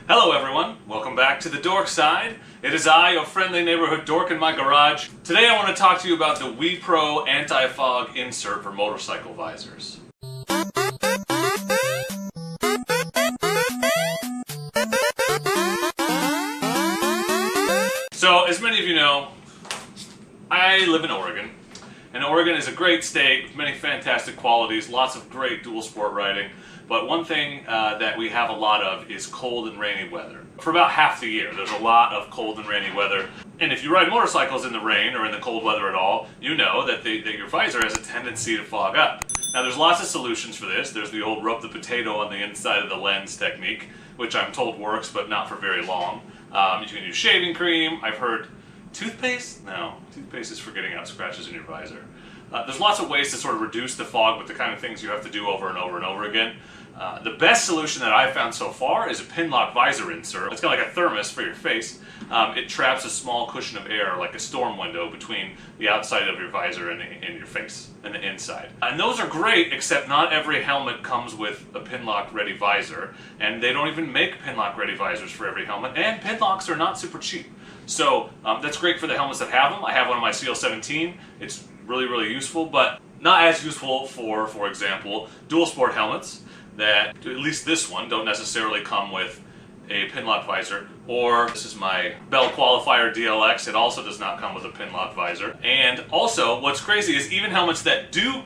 Hello everyone, welcome back to the Dork side. It is I, your friendly neighborhood dork in my garage. Today I want to talk to you about the WePro anti-fog insert for motorcycle visors. So, as many of you know, I live in Oregon. And Oregon is a great state with many fantastic qualities, lots of great dual sport riding. But one thing that we have a lot of is cold and rainy weather. For about half the year, there's a lot of cold and rainy weather. And if you ride motorcycles in the rain or in the cold weather at all, you know that your visor has a tendency to fog up. Now there's lots of solutions for this. There's the old rub the potato on the inside of the lens technique, which I'm told works, but not for very long. You can use shaving cream. I've heard toothpaste? No, toothpaste is for getting out scratches in your visor. There's lots of ways to sort of reduce the fog with the kind of things you have to do over and over and over again. The best solution that I've found so far is a pin lock visor insert. It's kind of like a thermos for your face. It traps a small cushion of air, like a storm window, between the outside of your visor and your face, and the inside. And those are great, except not every helmet comes with a pin lock ready visor, and they don't even make pin lock ready visors for every helmet, and pin locks are not super cheap. So that's great for the helmets that have them. I have one on my CL17. It's really useful, but not as useful for example, dual sport helmets that, at least this one, don't necessarily come with a pin lock visor. Or this is my Bell Qualifier DLX. It also does not come with a pin lock visor. And also, what's crazy is even helmets that do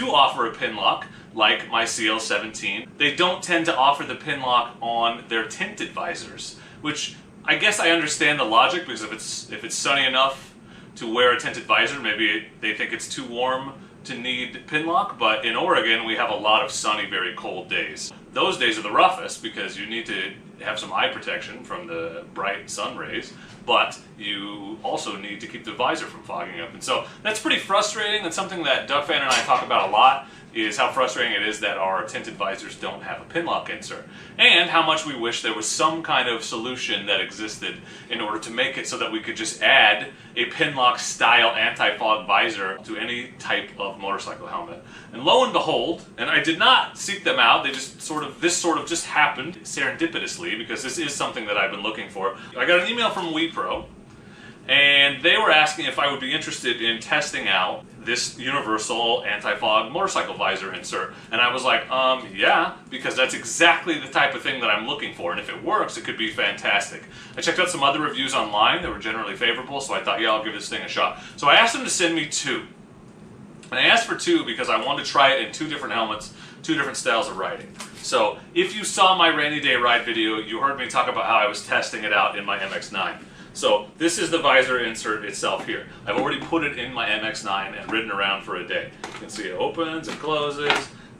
offer a pin lock, like my CL17, they don't tend to offer the pin lock on their tinted visors, which I guess I understand the logic, because if it's sunny enough to wear a tinted visor, maybe they think it's too warm to need pin lock, but in Oregon we have a lot of sunny, very cold days. Those days are the roughest because you need to have some eye protection from the bright sun rays, but you also need to keep the visor from fogging up. And so that's pretty frustrating. That's something that Duck Fan and I talk about a lot, is how frustrating it is that our tinted visors don't have a pin lock insert. And how much we wish there was some kind of solution that existed in order to make it so that we could just add a pin lock style anti-fog visor to any type of motorcycle helmet. And lo and behold, and I did not seek them out, this sort of just happened serendipitously, because this is something that I've been looking for. I got an email from WePro, and they were asking if I would be interested in testing out this universal anti-fog motorcycle visor insert. And I was like, yeah, because that's exactly the type of thing that I'm looking for, and if it works, it could be fantastic. I checked out some other reviews online that were generally favorable, so I thought, yeah, I'll give this thing a shot. So I asked them to send me two. And I asked for two because I wanted to try it in two different helmets, two different styles of riding. So if you saw my rainy day ride video, you heard me talk about how I was testing it out in my MX-9. So this is the visor insert itself here. I've already put it in my MX-9 and ridden around for a day. You can see it opens and closes.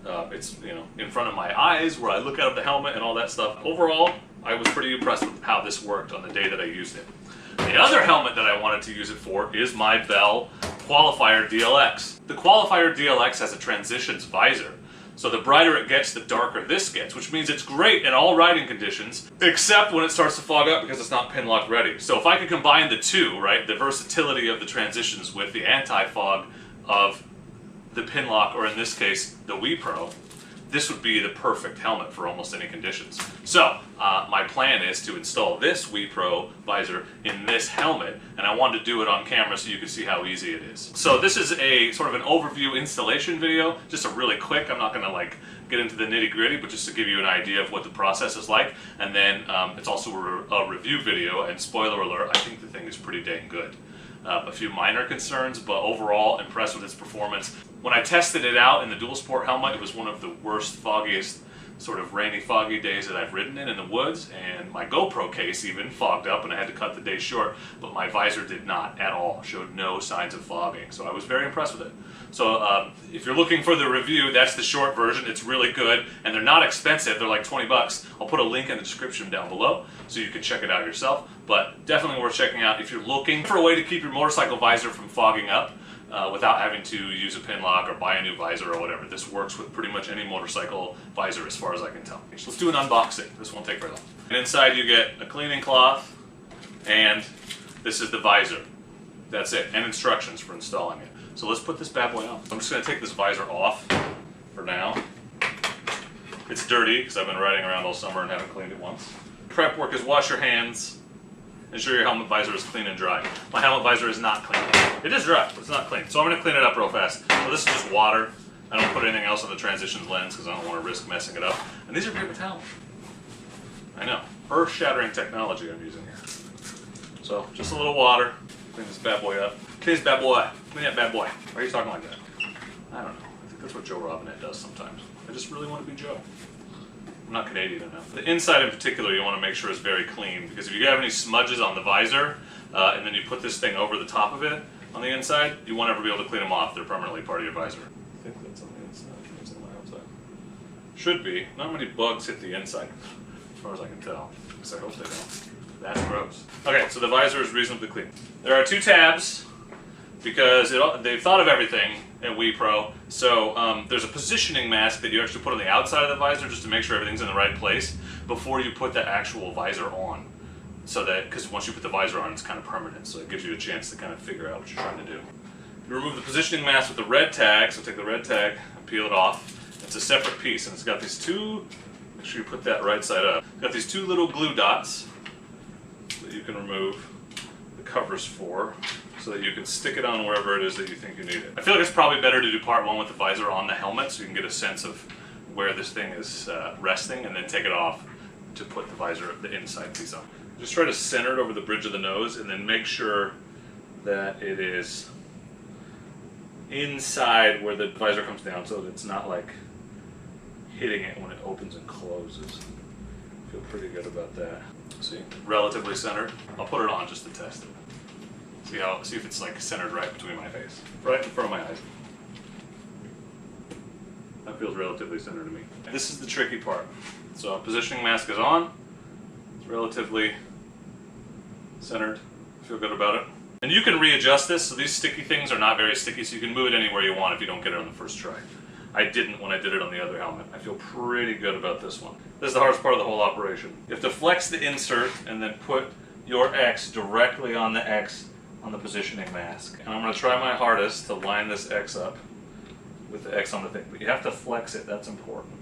It's in front of my eyes where I look out of the helmet and all that stuff. Overall, I was pretty impressed with how this worked on the day that I used it. The other helmet that I wanted to use it for is my Bell Qualifier DLX. The Qualifier DLX has a transitions visor. So the brighter it gets, the darker this gets, which means it's great in all riding conditions, except when it starts to fog up because it's not pin lock ready. So if I could combine the two, right, the versatility of the transitions with the anti-fog of the pin lock, or in this case, the WePro, this would be the perfect helmet for almost any conditions. So my plan is to install this WePro visor in this helmet, and I wanted to do it on camera so you can see how easy it is. So this is a sort of an overview installation video, just a really quick. I'm not going to get into the nitty-gritty, but just to give you an idea of what the process is like. And then it's also a review video, and spoiler alert, I think the thing is pretty dang good. A few minor concerns, but overall impressed with its performance. When I tested it out in the dual sport helmet, it was one of the worst, foggiest, sort of rainy, foggy days that I've ridden in the woods, and my GoPro case even fogged up and I had to cut the day short, but my visor did not at all, showed no signs of fogging, so I was very impressed with it. So if you're looking for the review, that's the short version. It's really good, and they're not expensive. They're like 20 bucks. I'll put a link in the description down below so you can check it out yourself, but definitely worth checking out if you're looking for a way to keep your motorcycle visor from fogging up without having to use a pin lock or buy a new visor or whatever. This works with pretty much any motorcycle visor as far as I can tell. Let's do an unboxing. This won't take very long. And inside you get a cleaning cloth, and this is the visor. That's it, and instructions for installing it. So let's put this bad boy on. I'm just going to take this visor off for now. It's dirty because I've been riding around all summer and haven't cleaned it once. prep work is wash your hands. Ensure your helmet visor is clean and dry. My helmet visor is not clean. It is dry, but it's not clean. So I'm going to clean it up real fast. So this is just water. I don't put anything else on the transitions lens because I don't want to risk messing it up. And these are paper towels. I know. Earth-shattering technology I'm using here. So just a little water. Clean this bad boy up. Clean this bad boy. Clean that bad boy. Why are you talking like that? I don't know. I think that's what Joe Robinette does sometimes. I just really want to be Joe. I'm not Canadian enough. The inside in particular you want to make sure is very clean, because if you have any smudges on the visor and then you put this thing over the top of it on the inside, you won't ever be able to clean them off. They're permanently part of your visor. I think that's on the inside. It's on the outside. Should be. Not many bugs hit the inside, as far as I can tell. At least I hope they don't. That's gross. Okay, so the visor is reasonably clean. There are 2 tabs because they've thought of everything at WePro. So there's a positioning mask that you actually put on the outside of the visor just to make sure everything's in the right place before you put the actual visor on. So that, because once you put the visor on, it's kind of permanent, so it gives you a chance to kind of figure out what you're trying to do. You remove the positioning mask with the red tag, so take the red tag and peel it off. It's a separate piece, and it's got these 2, make sure you put that right side up. It's got these 2 little glue dots that you can remove the covers for, so that you can stick it on wherever it is that you think you need it. I feel like it's probably better to do part 1 with the visor on the helmet so you can get a sense of where this thing is resting, and then take it off to put the visor, the inside piece on. Just try to center it over the bridge of the nose, and then make sure that it is inside where the visor comes down, so that it's not like hitting it when it opens and closes. I feel pretty good about that. See, relatively centered. I'll put it on just to test it. See if it's like centered right between my face, right in front of my eyes. That feels relatively centered to me. This is the tricky part. So positioning mask is on. It's relatively centered. Feel good about it. And you can readjust this. So these sticky things are not very sticky, so you can move it anywhere you want if you don't get it on the first try. I didn't when I did it on the other helmet. I feel pretty good about this one. This is the hardest part of the whole operation. You have to flex the insert and then put your X directly on the X on the positioning mask. And I'm going to try my hardest to line this X up with the X on the thing. But you have to flex it, that's important.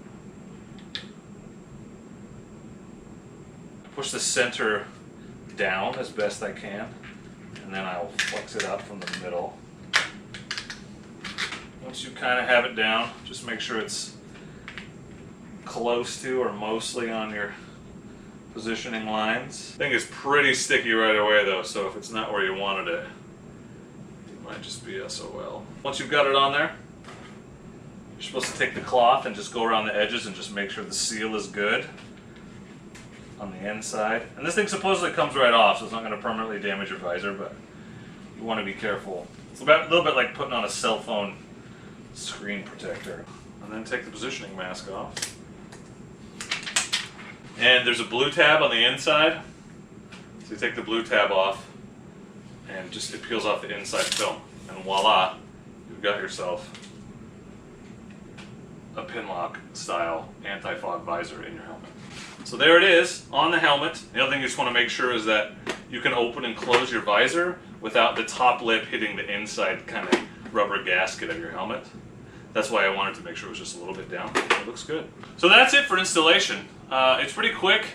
Push the center down as best I can, and then I will flex it up from the middle. Once you kind of have it down, just make sure it's close to or mostly on your positioning lines. The thing is pretty sticky right away though, so if it's not where you wanted it, it might just be SOL. Once you've got it on there, you're supposed to take the cloth and just go around the edges and just make sure the seal is good on the inside. And this thing supposedly comes right off, so it's not going to permanently damage your visor, but you want to be careful. It's a little bit like putting on a cell phone screen protector. And then take the positioning mask off. And there's a blue tab on the inside. So you take the blue tab off and just it peels off the inside film. And voila, you've got yourself a Pinlock style anti-fog visor in your helmet. So there it is on the helmet. The other thing you just want to make sure is that you can open and close your visor without the top lip hitting the inside kind of rubber gasket of your helmet. That's why I wanted to make sure it was just a little bit down. It looks good. So that's it for installation. It's pretty quick.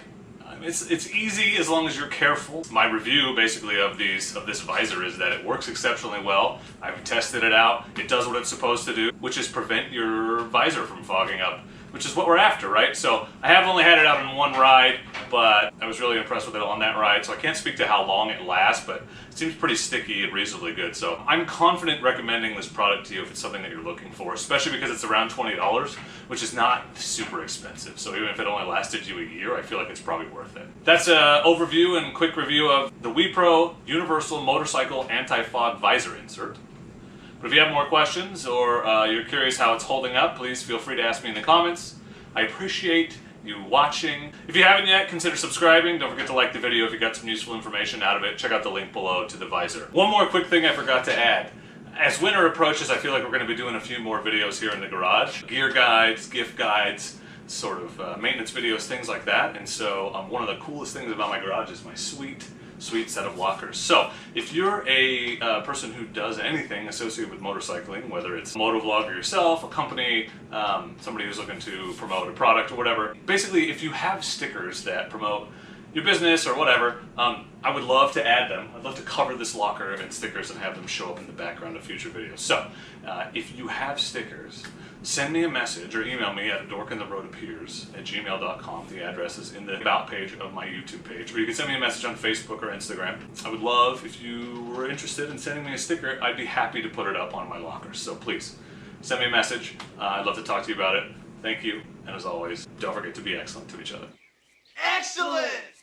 It's easy as long as you're careful. My review basically of this visor is that it works exceptionally well. I've tested it out. It does what it's supposed to do, which is prevent your visor from fogging up, which is what we're after, right? So I have only had it out on 1 ride, but I was really impressed with it on that ride, so I can't speak to how long it lasts, but it seems pretty sticky and reasonably good. So I'm confident recommending this product to you if it's something that you're looking for, especially because it's around $20, which is not super expensive. So even if it only lasted you a year, I feel like it's probably worth it. That's an overview and quick review of the WePro Universal Motorcycle Anti-Fog Visor Insert. But if you have more questions or you're curious how it's holding up, please feel free to ask me in the comments. I appreciate you watching. If you haven't yet, consider subscribing. Don't forget to like the video if you got some useful information out of it. Check out the link below to the visor. One more quick thing I forgot to add. As winter approaches, I feel like we're going to be doing a few more videos here in the garage. Gear guides, gift guides, sort of maintenance videos, things like that. And so one of the coolest things about my garage is my sweet set of lockers. So if you're a person who does anything associated with motorcycling, whether it's a motovlogger yourself, a company, somebody who's looking to promote a product or whatever, basically if you have stickers that promote your business or whatever, I would love to add them. I'd love to cover this locker in stickers and have them show up in the background of future videos. So, if you have stickers, send me a message or email me at dorkandtheroadappears@gmail.com. The address is in the About page of my YouTube page. Or you can send me a message on Facebook or Instagram. I would love, if you were interested in sending me a sticker, I'd be happy to put it up on my locker. So please, send me a message. I'd love to talk to you about it. Thank you. And as always, don't forget to be excellent to each other. Excellent!